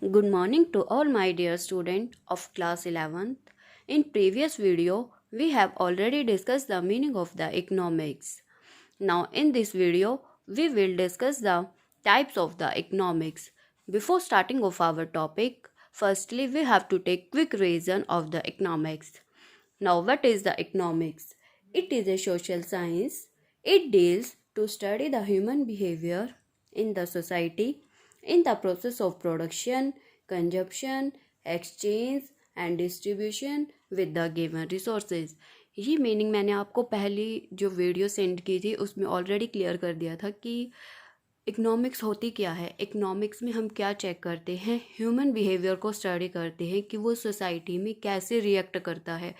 Good morning to all my dear students of class 11th. In previous video, we have already discussed the meaning of the economics. Now in this video, we will discuss the types of the economics. Before starting of our topic, firstly we have to take quick revision of the economics. Now what is the economics? It is a social science. It deals to study the human behavior in the society in the process of production, consumption, exchange and distribution with the given resources. ये meaning मैंने आपको पहली जो video send की थी उसमें already clear कर दिया था कि इकोनॉमिक्स होती क्या है। इकोनॉमिक्स में हम क्या चेक करते हैं, ह्यूमन बिहेवियर को स्टडी करते हैं कि वो सोसाइटी में कैसे रिएक्ट करता है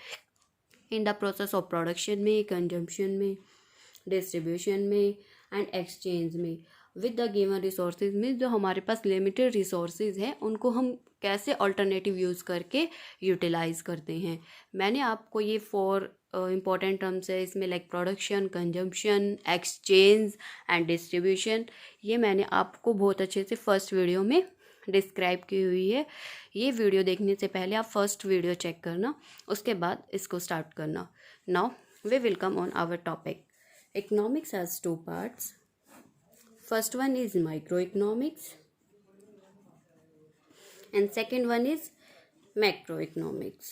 in the process of production में, कंजम्पशन में, डिस्ट्रीब्यूशन में एंड एक्सचेंज में विद द गिवन रिसोर्सेज में जो हमारे पास लिमिटेड रिसोर्सेज हैं उनको हम कैसे अल्टरनेटिव यूज़ करके यूटिलाइज करते हैं। मैंने आपको ये 4 इम्पॉर्टेंट टर्म्स है इसमें like production, consumption, exchange and distribution, ये मैंने आपको बहुत अच्छे से फर्स्ट वीडियो में डिस्क्राइब की हुई है। ये वीडियो देखने से पहले आप फर्स्ट वीडियो चेक करना, उसके बाद इसको स्टार्ट करना। Now we will come on our topic. Economics has 2 parts. First one is microeconomics and second one is macroeconomics.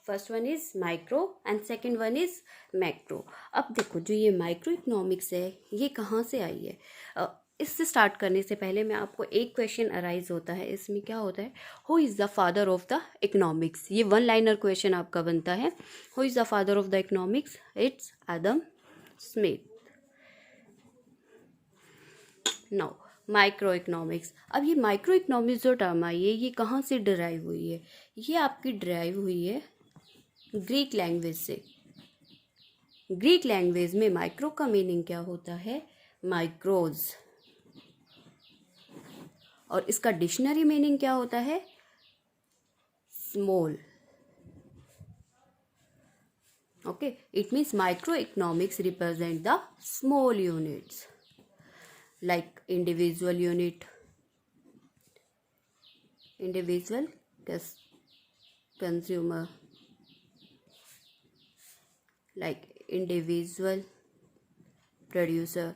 First one is micro and second one is macro. अब देखो जो ये micro economics है ये कहाँ से आई है। इससे स्टार्ट करने से पहले मैं आपको एक क्वेश्चन अराइज होता है, इसमें क्या होता है, who is the father of the economics. ये 1 लाइनर क्वेश्चन आपका बनता है, who is the father of the economics, it's Adam Smith. Now micro economics. अब ये माइक्रो इकोनॉमिक्स जो टर्म आई है ये कहाँ से डिराइव हुई है, ये आपकी डिराइव हुई है ग्रीक लैंग्वेज से। ग्रीक लैंग्वेज में माइक्रो का मीनिंग क्या होता है, माइक्रोज, और इसका डिक्शनरी मीनिंग क्या होता है, small. Okay, it means micro economics represent the small units like individual unit, individual consumer, like individual producer।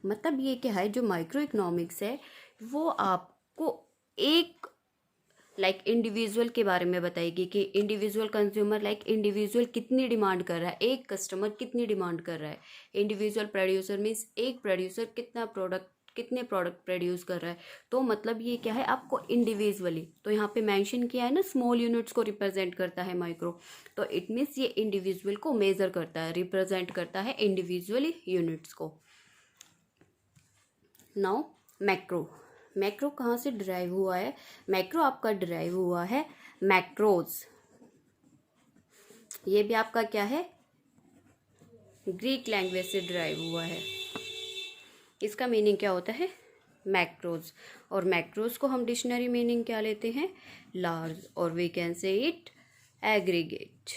मतलब ये क्या है, जो माइक्रो इकोनॉमिक्स है वो आपको एक लाइक इंडिविजुअल के बारे में बताएगी कि इंडिविजुअल कंज्यूमर लाइक इंडिविजुअल कितनी डिमांड कर रहा है, एक कस्टमर कितनी डिमांड कर रहा है। इंडिविजुअल प्रोड्यूसर मीन्स एक प्रोड्यूसर कितने प्रोडक्ट प्रोड्यूस कर रहा है। तो मतलब ये क्या है, आपको इंडिविजुअली, तो यहाँ पे मेंशन किया है ना, स्मॉल यूनिट्स को रिप्रेजेंट करता है माइक्रो, तो इट मीन्स ये इंडिविजुअल को मेजर करता है, रिप्रेजेंट करता है इंडिविजुअली यूनिट्स को। Now macro. मैक्रो कहाँ से डिराइव हुआ है, मैक्रो आपका डिराइव हुआ है मैक्रोज। ये भी आपका क्या है, ग्रीक लैंग्वेज से डिराइव हुआ है। इसका मीनिंग क्या होता है, मैक्रोज, और मैक्रोज को हम डिक्शनरी मीनिंग क्या लेते हैं, लार्ज, और we can say it aggregate.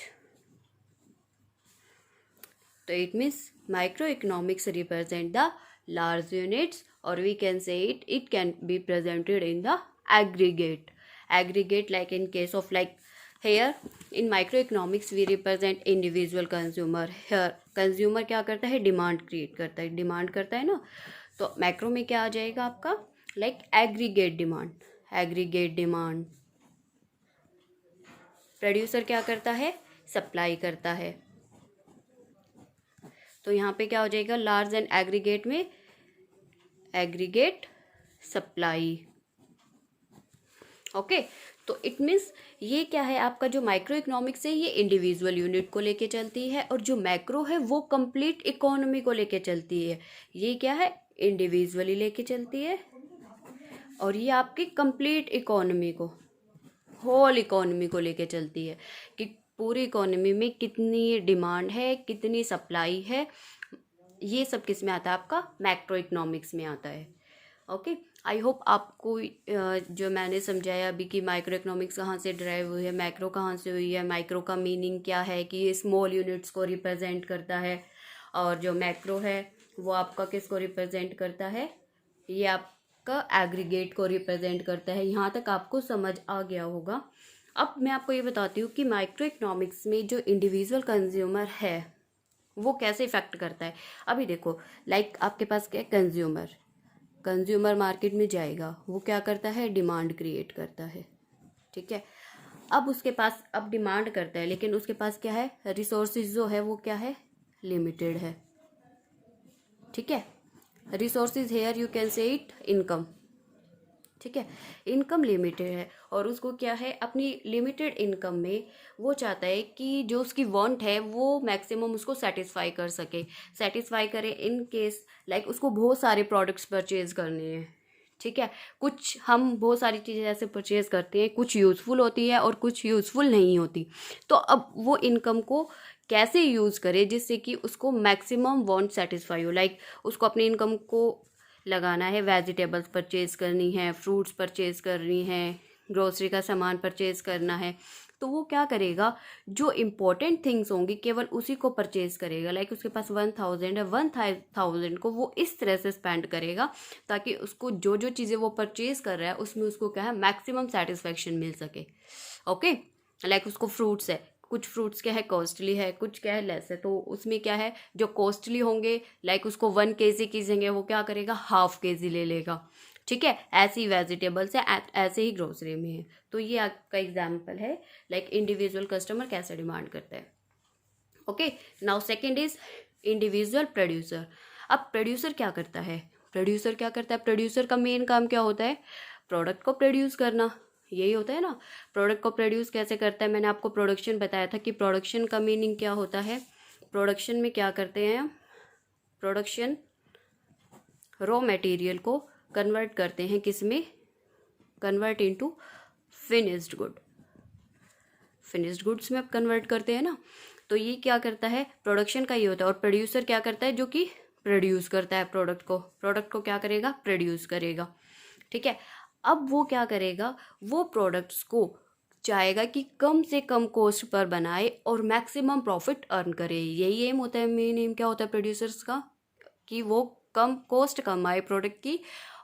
तो it means micro economics represent the large units, or we can say it can be presented in the aggregate like in case of like here in microeconomics we represent individual consumer। here consumer क्या करता है, demand create करता है, demand करता है ना, तो macro में क्या आ जाएगा आपका, लाइक एग्रीगेट डिमांड। प्रोड्यूसर क्या करता है, सप्लाई करता है, तो यहाँ पे क्या हो जाएगा, लार्ज एंड एग्रीगेट में एग्रीगेट सप्लाई। ओके, तो इट मीन्स ये क्या है आपका जो माइक्रो इकोनॉमिक्स है ये इंडिविजुअल यूनिट को लेके चलती है, और जो मैक्रो है वो कंप्लीट इकोनॉमी को लेके चलती है। ये क्या है, इंडिविजुअली लेके चलती है, और ये आपकी कंप्लीट इकोनॉमी को, होल इकोनॉमी को लेके चलती है कि पूरी इकोनॉमी में कितनी डिमांड है, कितनी सप्लाई है। ये सब किस में आता है, आपका मैक्रो इकोनॉमिक्स में आता है। ओके, आई होप आपको जो मैंने समझाया अभी कि माइक्रो इकोनॉमिक्स कहाँ से ड्राइव हुई है, मैक्रो कहाँ से हुई है, माइक्रो का मीनिंग क्या है कि ये स्मॉल यूनिट्स को रिप्रेजेंट करता है, और जो मैक्रो है वो आपका किसको रिप्रेजेंट करता है, ये आप का एग्रीगेट को रिप्रेजेंट करता है। यहाँ तक आपको समझ आ गया होगा। अब मैं आपको ये बताती हूँ कि माइक्रो इकोनॉमिक्स में जो इंडिविजुअल कंज्यूमर है वो कैसे इफेक्ट करता है। अभी देखो, लाइक आपके पास क्या है, कंज्यूमर मार्केट में जाएगा, वो क्या करता है, डिमांड क्रिएट करता है, ठीक है। अब उसके पास अब डिमांड करता है, लेकिन उसके पास क्या है, रिसोर्सेज जो है वो क्या है, लिमिटेड है, ठीक है। Resources here you can say it income, ठीक है। इनकम लिमिटेड है और उसको क्या है, अपनी लिमिटेड इनकम में वो चाहता है कि जो उसकी वांट है वो मैक्सिमम उसको सेटिस्फाई कर सके, सेटिस्फाई करे इन केस लाइक उसको बहुत सारे प्रोडक्ट्स परचेज करने हैं, ठीक है। कुछ हम बहुत सारी चीज़ें ऐसे परचेज करते हैं, कुछ यूज़फुल होती है और कुछ यूज़फुल नहीं होती। तो अब वो इनकम को कैसे यूज़ करे जिससे कि उसको मैक्सिमम वांट सेटिस्फाई हो, लाइक उसको अपनी इनकम को लगाना है, वेजिटेबल्स परचेज करनी है, फ्रूट्स परचेज करनी है, ग्रोसरी का सामान परचेज करना है, तो वो क्या करेगा, जो इम्पोर्टेंट थिंग्स होंगी केवल उसी को परचेज करेगा। लाइक उसके पास 1000 है, 1000 को वो इस तरह से स्पेंड करेगा ताकि उसको जो जो चीज़ें वो परचेज कर रहा है उसमें उसको क्या है, मैक्सिमम सेटिस्फेक्शन मिल सके, ओके। लाइक उसको फ्रूट्स है, कुछ फ्रूट्स क्या है, कॉस्टली है, कुछ क्या है, लेस है, तो उसमें क्या है, जो कॉस्टली होंगे लाइक उसको 1 kg की जगह वो क्या करेगा, ½ kg ले लेगा, ठीक है। ऐसी वेजिटेबल्स है, ऐसे ही ग्रोसरी में है। तो ये आपका एग्जाम्पल है लाइक इंडिविजुअल कस्टमर कैसे डिमांड करता है, okay. Now second is individual producer. अब प्रोड्यूसर क्या करता है, प्रोड्यूसर का मेन काम क्या होता है, प्रोडक्ट को प्रोड्यूस करना, यही होता है ना। प्रोडक्ट को प्रोड्यूस कैसे करता है, मैंने आपको प्रोडक्शन बताया था कि प्रोडक्शन का मीनिंग क्या होता है। प्रोडक्शन में क्या करते हैं, प्रोडक्शन रॉ मटेरियल को कन्वर्ट करते हैं, किस में, कन्वर्ट इनटू फिनिश्ड गुड्स में आप कन्वर्ट करते हैं ना। तो ये क्या करता है, प्रोडक्शन का ये होता है। और प्रोड्यूसर क्या करता है, जो कि प्रोड्यूस करता है प्रोडक्ट को क्या करेगा, प्रोड्यूस करेगा, ठीक है। अब वो क्या करेगा, वो प्रोडक्ट्स को चाहेगा कि कम से कम कॉस्ट पर बनाए और मैक्सिमम प्रॉफिट अर्न करे। यही एम होता है, मेन एम क्या होता है प्रोड्यूसर्स का, कि वो कम कॉस्ट कमाए प्रोडक्ट की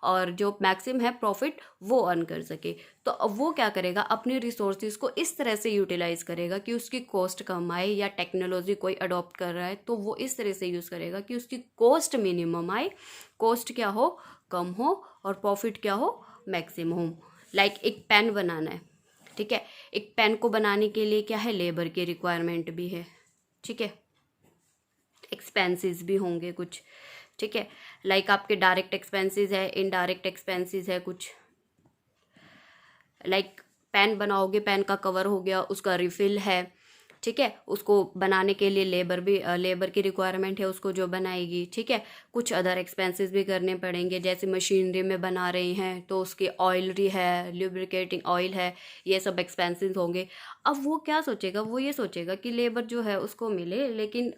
और जो मैक्सिमम है प्रॉफिट वो अर्न कर सके। तो अब वो क्या करेगा, अपने रिसोर्सेज को इस तरह से यूटिलाइज करेगा कि उसकी कॉस्ट कम आए, या टेक्नोलॉजी कोई अडॉप्ट कर रहा है तो वो इस तरह से यूज़ करेगा कि उसकी कॉस्ट मिनिमम आए, कॉस्ट क्या हो, कम हो, और प्रॉफिट क्या हो, मैक्सिमम। लाइक एक पेन बनाना है, ठीक है। एक पेन को बनाने के लिए क्या है, लेबर की रिक्वायरमेंट भी है, ठीक है, एक्सपेंसेस भी होंगे कुछ, ठीक है। लाइक आपके डायरेक्ट एक्सपेंसेस है, इनडायरेक्ट एक्सपेंसेस है कुछ। लाइक पेन बनाओगे, पेन का कवर हो गया, उसका रिफिल है, ठीक है। उसको बनाने के लिए लेबर की रिक्वायरमेंट है, उसको जो बनाएगी, ठीक है। कुछ अदर एक्सपेंसेस भी करने पड़ेंगे, जैसे मशीनरी में बना रहे हैं तो उसकी ऑयलरी है, ल्यूब्रिकेटिंग ऑयल है, ये सब एक्सपेंसेस होंगे। अब वो क्या सोचेगा, वो ये सोचेगा कि लेबर जो है उसको मिले लेकिन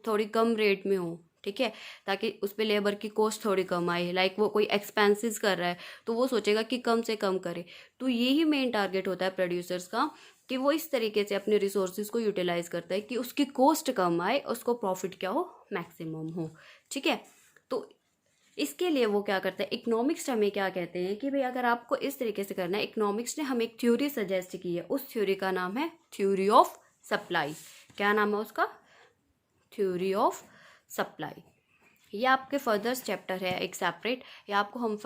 थोड़ी कम रेट में हो, ठीक है, ताकि उस पर लेबर की कॉस्ट थोड़ी कम आए। लाइक वो कोई एक्सपेंसेस कर रहा है तो वो सोचेगा कि कम से कम करे। तो यही मेन टारगेट होता है प्रोड्यूसर्स का, कि वो इस तरीके से अपने रिसोर्सेज को यूटिलाइज करता है कि उसकी कॉस्ट कम आए, उसको प्रॉफिट क्या हो, मैक्सिमम हो, ठीक है। तो इसके लिए वो क्या करता है, इकोनॉमिक्स हमें क्या कहते हैं कि भाई अगर आपको इस तरीके से करना है, इकोनॉमिक्स ने हमें एक थ्योरी सजेस्ट की है, उस थ्योरी का नाम है थ्योरी ऑफ सप्लाई। क्या नाम है उसका, थ्योरी ऑफ सप्लाई। ये आपके फर्दर चैप्टर है एक सेपरेट, या आपको हम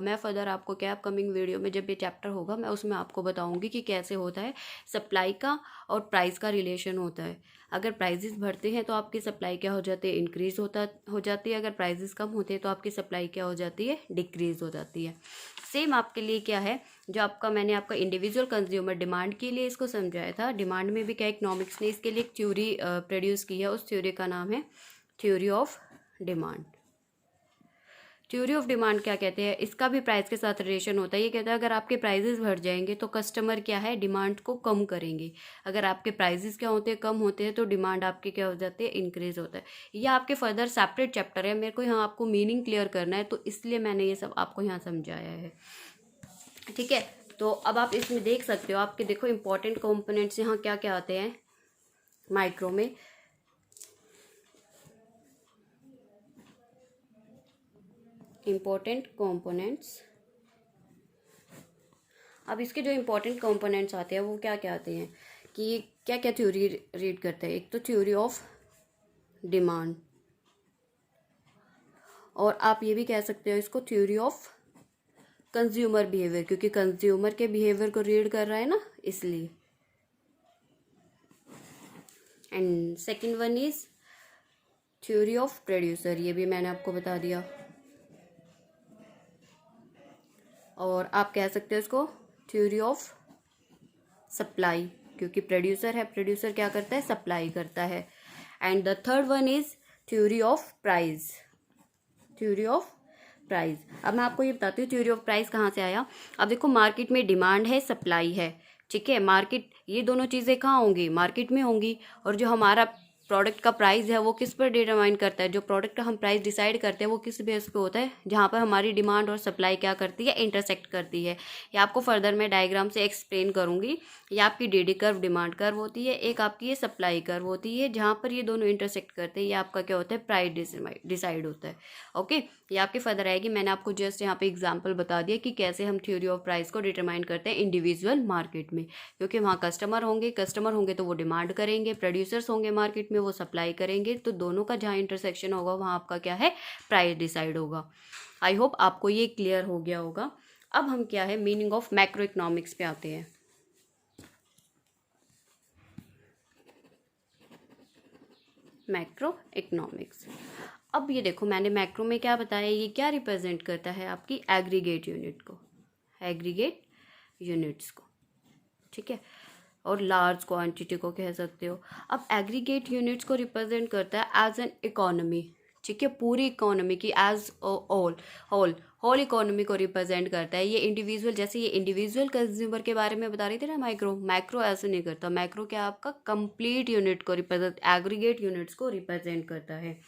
मैं फर्दर आपको क्या अपकमिंग वीडियो में जब ये चैप्टर होगा मैं उसमें आपको बताऊंगी कि कैसे होता है सप्लाई का और प्राइस का रिलेशन होता है। अगर प्राइजेस बढ़ते हैं तो आपकी सप्लाई क्या हो जाती है, इंक्रीज हो जाती है। अगर प्राइजेस कम होते हैं तो आपकी सप्लाई क्या हो जाती है, डिक्रीज हो जाती है। सेम आपके लिए क्या है, जो मैंने आपका इंडिविजुअल कंज्यूमर डिमांड के लिए इसको समझाया था, डिमांड में भी क्या इकोनॉमिक्स ने इसके लिए एक थ्योरी प्रोड्यूस की है, उस थ्योरी का नाम है theory of demand. Theory of demand क्या कहते हैं, इसका भी प्राइस के साथ रिलेशन होता है। ये कहता है अगर आपके प्राइजेस बढ़ जाएंगे तो कस्टमर क्या है, डिमांड को कम करेंगे। अगर आपके प्राइजेस क्या होते हैं, कम होते हैं, तो डिमांड आपकी क्या हो जाती है, इंक्रीज होता है। ये आपके फर्दर सेपरेट चैप्टर है, मेरे को यहाँ आपको मीनिंग क्लियर करना है तो इसलिए मैंने ये सब आपको यहाँ समझाया है, ठीक है। तो अब आप इसमें देख सकते हो, आपके देखो इंपॉर्टेंट कंपोनेंट्स यहाँ क्या क्या आते हैं माइक्रो में। Important components. अब इसके जो इम्पोर्टेंट कंपोनेंट्स आते हैं वो क्या क्या आते हैं कि क्या क्या थ्योरी रीड करते हैं। एक तो थ्योरी ऑफ डिमांड, और आप ये भी कह सकते हो इसको थ्योरी ऑफ कंज्यूमर बिहेवियर, क्योंकि कंज्यूमर के बिहेवियर को रीड कर रहा है ना, इसलिए। And second one is theory of producer, ये भी मैंने आपको बता दिया। और आप कह सकते हो इसको थ्योरी ऑफ सप्लाई, क्योंकि प्रोड्यूसर है, प्रोड्यूसर क्या करता है, सप्लाई करता है। And the third one is theory of price, theory of price. अब मैं आपको ये बताती हूँ थ्योरी ऑफ प्राइस कहाँ से आया। अब देखो मार्केट में डिमांड है, सप्लाई है, ठीक है। मार्केट, ये दोनों चीज़ें कहाँ होंगी, मार्केट में होंगी। और जो हमारा प्रोडक्ट का प्राइस है वो किस पर डिटरमाइन करता है, जो प्रोडक्ट का हम प्राइस डिसाइड करते हैं वो किस बेस पे होता है, जहाँ पर हमारी डिमांड और सप्लाई क्या करती है, इंटरसेक्ट करती है। ये आपको फर्दर मैं डायग्राम से एक्सप्लेन करूँगी। ये आपकी डीडी कर्व डिमांड कर्व होती है, एक आपकी ये सप्लाई कर्व होती है, जहाँ पर ये दोनों इंटरसेक्ट करते हैं, ये आपका क्या होता है, प्राइस डिसाइड होता है। ओके, ये आपके फर्दर आएगी। मैंने आपको जस्ट यहाँ पे एग्जाम्पल बता दिया कि कैसे हम थ्योरी ऑफ प्राइस को डिटरमाइन करते हैं इंडिविजुअल मार्केट में, क्योंकि वहाँ कस्टमर होंगे तो वो डिमांड करेंगे, प्रोड्यूसर्स होंगे मार्केट में, वो सप्लाई करेंगे, तो दोनों का जहाँ इंटरसेक्शन होगा वहाँ आपका क्या है, प्राइस डिसाइड होगा। आई होप आपको ये क्लियर हो गया होगा। अब हम क्या है, मीनिंग ऑफ मैक्रो इकोनॉमिक्स पे आते हैं। Macro economics. अब ये देखो मैंने मैक्रो में क्या बताया, ये क्या रिप्रेजेंट करता है, आपकी एग्रीगेट यूनिट को, एग्रीगेट यूनिट्स को, ठीक है, और लार्ज क्वांटिटी को कह सकते हो। अब एग्रीगेट यूनिट्स को रिप्रेजेंट करता है एज एन इकोनॉमी, ठीक है, पूरी इकोनॉमी की, एज होल इकोनॉमी को रिप्रेजेंट करता है। ये इंडिविजुअल, जैसे ये इंडिविजुअल कंज्यूमर के बारे में बता रही थी ना, मैक्रो ऐसे नहीं करता। मैक्रो क्या आपका कंप्लीट यूनिट को रिप्रेजेंट, एग्रीगेट यूनिट्स को रिप्रेजेंट करता है,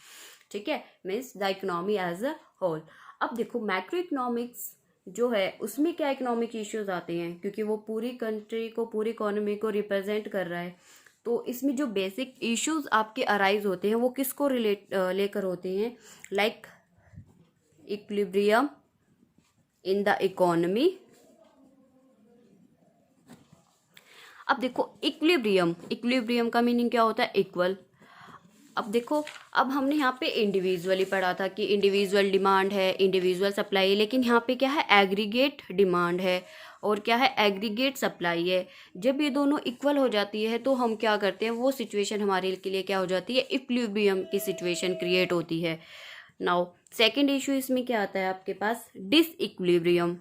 ठीक है, means the economy as a whole. अब देखो मैक्रो इकोनॉमिक्स जो है उसमें क्या इकोनॉमिक इश्यूज आते हैं, क्योंकि वो पूरी कंट्री को, पूरी इकोनॉमी को रिप्रेजेंट कर रहा है, तो इसमें जो बेसिक इश्यूज आपके अराइज होते हैं वो किसको लेकर होते हैं, like equilibrium in the economy. अब देखो इक्विलिब्रियम का मीनिंग क्या होता है, इक्वल। अब देखो, अब हमने यहाँ पे इंडिविजुअली पढ़ा था कि इंडिविजुअल डिमांड है, इंडिविजुअल सप्लाई है, लेकिन यहाँ पे क्या है, एग्रीगेट डिमांड है और क्या है, एग्रीगेट सप्लाई है। जब ये दोनों इक्वल हो जाती है तो हम क्या करते हैं, वो सिचुएशन हमारे के लिए क्या हो जाती है, इक्विलिब्रियम की सिचुएशन क्रिएट होती है। नाउ सेकेंड इशू इसमें क्या आता है आपके पास, डिसइक्विलिब्रियम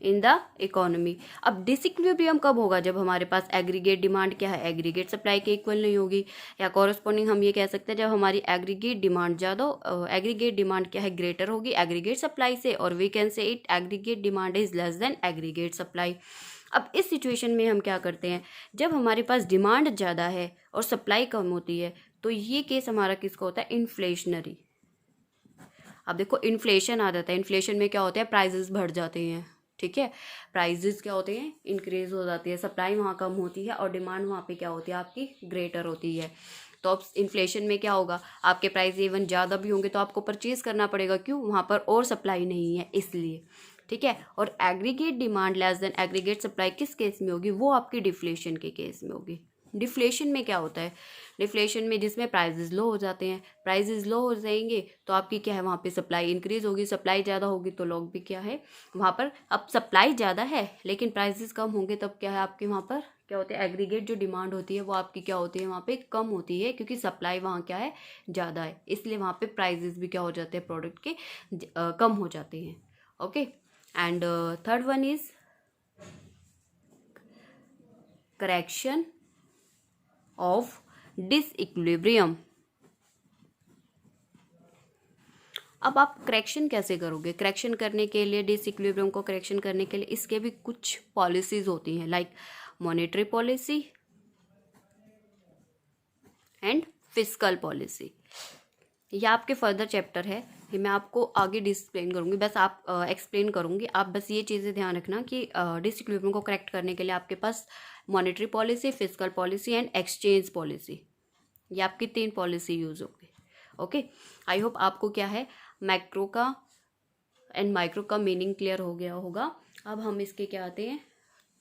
इन द इकोनॉमी। अब डिसइक्विलिब्रियम कब होगा, जब हमारे पास एग्रीगेट डिमांड क्या है, एग्रीगेट सप्लाई के इक्वल नहीं होगी, या कॉरस्पॉन्डिंग हम ये कह सकते हैं जब हमारी एग्रीगेट डिमांड ज़्यादा, एग्रीगेट डिमांड क्या है, ग्रेटर होगी एग्रीगेट सप्लाई से, और we can say it aggregate demand is less than aggregate supply. अब इस सिचुएशन में हम क्या करते हैं, जब हमारे पास डिमांड ज़्यादा है और सप्लाई कम होती है, तो ये केस हमारा किसका होता है, इन्फ्लेशनरी। अब देखो इन्फ्लेशन आ जाता है, इन्फ्लेशन में क्या होता है, प्राइजेस बढ़ जाते हैं, ठीक है, प्राइजेस क्या होते हैं, इंक्रीज हो जाती है, सप्लाई वहाँ कम होती है और डिमांड वहाँ पे क्या होती है, आपकी ग्रेटर होती है। तो अब इन्फ्लेशन में क्या होगा, आपके प्राइस इवन ज़्यादा भी होंगे तो आपको परचेज करना पड़ेगा, क्यों, वहाँ पर और सप्लाई नहीं है इसलिए, ठीक है। और aggregate demand less than aggregate supply किस केस में होगी, वो आपकी डिफ्लेशन के केस में होगी। डिफ्लेशन में क्या होता है, डिफ्लेशन में जिसमें प्राइजेस लो हो जाते हैं, प्राइजेस लो हो जाएंगे तो आपकी क्या है, वहाँ पे सप्लाई इंक्रीज होगी, सप्लाई ज़्यादा होगी तो लोग भी क्या है वहाँ पर, अब सप्लाई ज़्यादा है लेकिन प्राइजेस कम होंगे तब क्या है, आपके वहाँ पर क्या होता है, एग्रीगेट जो डिमांड होती है वो आपकी क्या होती है, वहाँ पे कम होती है, क्योंकि सप्लाई वहाँ क्या है, ज़्यादा है, इसलिए वहाँ पे प्राइजेस भी क्या हो जाते हैं, प्रोडक्ट के कम हो जाते हैं। Okay, and third one is correction of disequilibrium. अब आप करेक्शन कैसे करोगे, करेक्शन करने के लिए, डिसइक्विलिब्रियम को करेक्शन करने के लिए इसके भी कुछ पॉलिसीज होती हैं, like monetary policy and fiscal policy. ये आपके फर्दर चैप्टर है, ये मैं आपको आगे डिस्प्लेन करूँगी, बस आप एक्सप्लेन करूँगी, आप बस ये चीज़ें ध्यान रखना कि डिसइक्विलिब्रियम को करेक्ट करने के लिए आपके पास monetary policy, fiscal policy and exchange policy, ये आपकी 3 पॉलिसी यूज़ होगी। ओके, आई होप आपको क्या है मैक्रो का एंड माइक्रो का मीनिंग क्लियर हो गया होगा। अब हम इसके क्या आते हैं,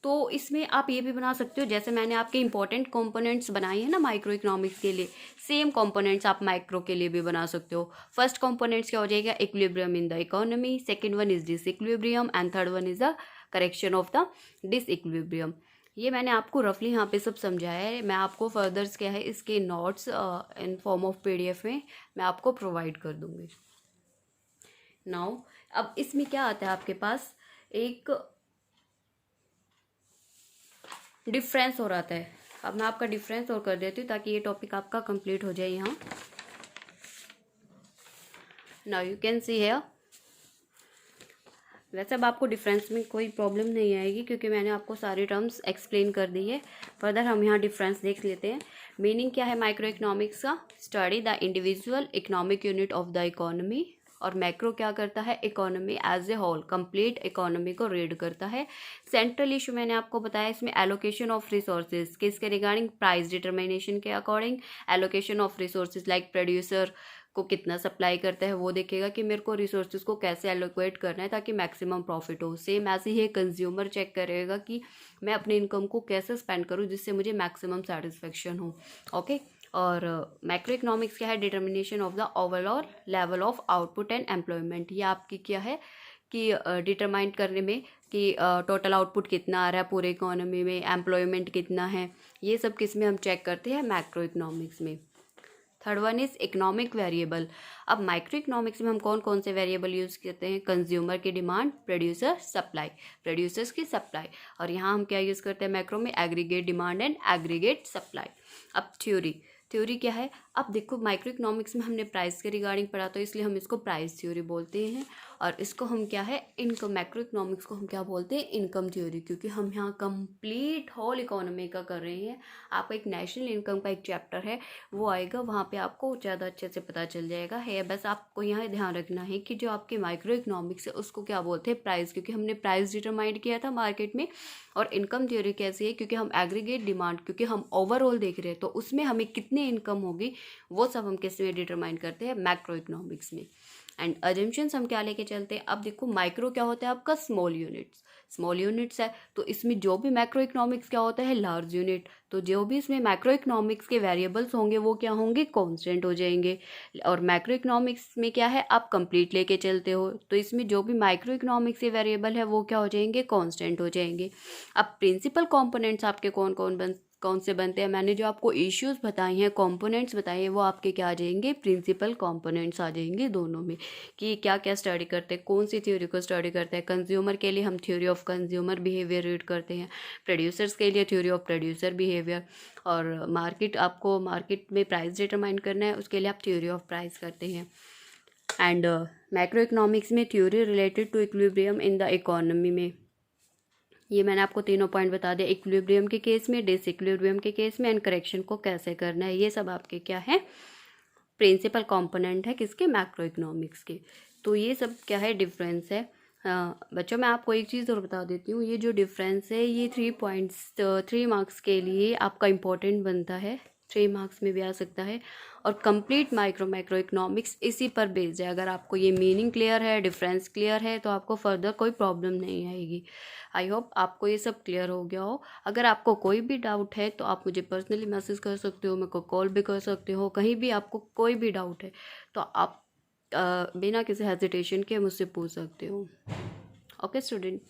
तो इसमें आप ये भी बना सकते हो, जैसे मैंने आपके इंपॉर्टेंट कंपोनेंट्स बनाए हैं ना माइक्रो इकोनॉमिक्स के लिए, सेम कंपोनेंट्स आप माइक्रो के लिए भी बना सकते हो। फर्स्ट कंपोनेंट्स क्या हो जाएगा, equilibrium in the economy, second one is disequilibrium and third one is the correction of the disequilibrium. ये मैंने आपको रफली यहाँ पे सब समझाया है। मैं आपको फर्दर्स क्या है इसके notes in form of PDF में मैं आपको प्रोवाइड कर दूँगी। नाउ अब इसमें क्या आता है आपके पास, एक डिफरेंस हो रहा है। अब मैं आपका डिफरेंस और कर देती हूँ ताकि ये टॉपिक आपका कंप्लीट हो जाए। यहाँ now you can see here, वैसे अब आपको डिफरेंस में कोई प्रॉब्लम नहीं आएगी क्योंकि मैंने आपको सारी टर्म्स एक्सप्लेन कर दी है। फर्दर हम यहाँ डिफरेंस देख लेते हैं। मीनिंग क्या है माइक्रो इकोनॉमिक्स का, study the individual economic unit of the economy. और मैक्रो क्या करता है, economy as a whole, complete economy को रीड करता है। सेंट्रल इशू मैंने आपको बताया इसमें एलोकेशन ऑफ रिसोर्सेज, किसके रिगार्डिंग, प्राइस डिटर्मिनेशन के according. Allocation of resources like producer को कितना सप्लाई करता है वो देखेगा कि मेरे को रिसोर्सेज को कैसे एलोकेट करना है ताकि मैक्सिमम प्रॉफिट हो। सेम ऐसे ही कंज्यूमर चेक करेगा कि मैं अपने इनकम को कैसे स्पेंड करूँ जिससे मुझे मैक्सिमम सेटिस्फेक्शन हो। ओके, और मैक्रो इकोनॉमिक्स क्या है, determination of the overall level of output and employment. ये आपकी क्या है कि डिटरमाइन करने में कि टोटल आउटपुट कितना आ रहा है पूरे इकोनॉमी में, एम्प्लॉयमेंट कितना है, ये सब किस में हम चेक करते हैं, मैक्रो इकोनॉमिक्स में। Third one is economic variable. अब माइक्रो इकोनॉमिक्स में हम कौन कौन से वेरिएबल यूज़ करते हैं, कंज्यूमर की डिमांड, प्रोड्यूसर सप्लाई, प्रोड्यूसर्स की सप्लाई। और यहाँ हम क्या यूज़ करते हैं मैक्रो में, aggregate demand and aggregate supply. अब थ्योरी क्या है, अब देखो माइक्रो इकोनॉमिक्स में हमने प्राइस के रिगार्डिंग पढ़ा तो इसलिए हम इसको प्राइस थ्योरी बोलते हैं। और इसको हम क्या है इनकम, मैक्रो इकोनॉमिक्स को हम क्या बोलते हैं, इनकम थ्योरी, क्योंकि हम यहाँ कंप्लीट होल इकोनॉमी का कर रहे हैं। आपका एक नेशनल इनकम का एक चैप्टर है वो आएगा, वहाँ पे आपको ज़्यादा अच्छे से पता चल जाएगा है। बस आपको यहाँ ध्यान रखना है कि जो आपके माइक्रो इकोनॉमिक्स है उसको क्या बोलते हैं, प्राइस, क्योंकि हमने प्राइस डिटरमाइन किया था मार्केट में। और इनकम थ्योरी कैसी है, क्योंकि हम एग्रीगेट डिमांड, क्योंकि हम ओवरऑल देख रहे हैं तो उसमें हमें कितनी इनकम होगी वो सब हम किस में डिटरमाइन करते हैं, मैक्रो इकोनॉमिक्स में। एंड अजम्पशंस हम क्या लेके चलते हैं, अब देखो माइक्रो क्या होता है आपका, स्मॉल यूनिट्स है, तो इसमें जो भी मैक्रो इकोनॉमिक्स क्या होता है, लार्ज यूनिट। तो जो भी इसमें मैक्रो इकोनॉमिक्स के वेरिएबल्स होंगे वो क्या होंगे, कांस्टेंट हो जाएंगे। और मैक्रो इकोनॉमिक्स में क्या है, आप कंप्लीट लेके चलते हो तो इसमें जो भी माइक्रो इकोनॉमिक्स के वेरिएबल है वो क्या हो जाएंगे, कांस्टेंट हो जाएंगे। अब प्रिंसिपल कंपोनेंट्स आपके कौन से बनते हैं, मैंने जो आपको इश्यूज बताई हैं, कंपोनेंट्स बताए हैं, वो आपके क्या आ जाएंगे, प्रिंसिपल कंपोनेंट्स आ जाएंगे दोनों में, कि क्या क्या स्टडी करते हैं, कौन सी थ्योरी को स्टडी करते हैं। कंज्यूमर के लिए हम theory of consumer behaviour read करते हैं, प्रोड्यूसर्स के लिए थ्योरी ऑफ प्रोड्यूसर बिहेवियर, और आपको मार्केट में प्राइस डिटरमाइन करना है उसके लिए आप थ्योरी ऑफ प्राइस करते हैं। एंड मैक्रो इकोनॉमिक्स में theory related to equilibrium in the economy में, ये मैंने आपको तीनों पॉइंट बता दिया, इक्विलिब्रियम के केस में, डिसइक्विलिब्रियम के केस में, एंड करेक्शन को कैसे करना है। ये सब आपके क्या है, प्रिंसिपल कंपोनेंट है किसके, मैक्रो इकोनॉमिक्स के। तो ये सब क्या है, डिफरेंस है। बच्चों मैं आपको एक चीज़ और बता देती हूँ, ये जो डिफरेंस है ये 3 मार्क्स के लिए आपका इम्पोर्टेंट बनता है, 3 मार्क्स में भी आ सकता है। और कंप्लीट मैक्रो इकोनॉमिक्स इसी पर बेस्ड है। अगर आपको ये मीनिंग क्लियर है, डिफरेंस क्लियर है, तो आपको फर्दर कोई प्रॉब्लम नहीं आएगी। आई होप आपको ये सब क्लियर हो गया हो। अगर आपको कोई भी डाउट है तो आप मुझे पर्सनली मैसेज कर सकते हो, मेरे को कॉल भी कर सकते हो, कहीं भी आपको कोई भी डाउट है तो आप बिना किसी हेजिटेशन के मुझसे पूछ सकते हो। Okay student.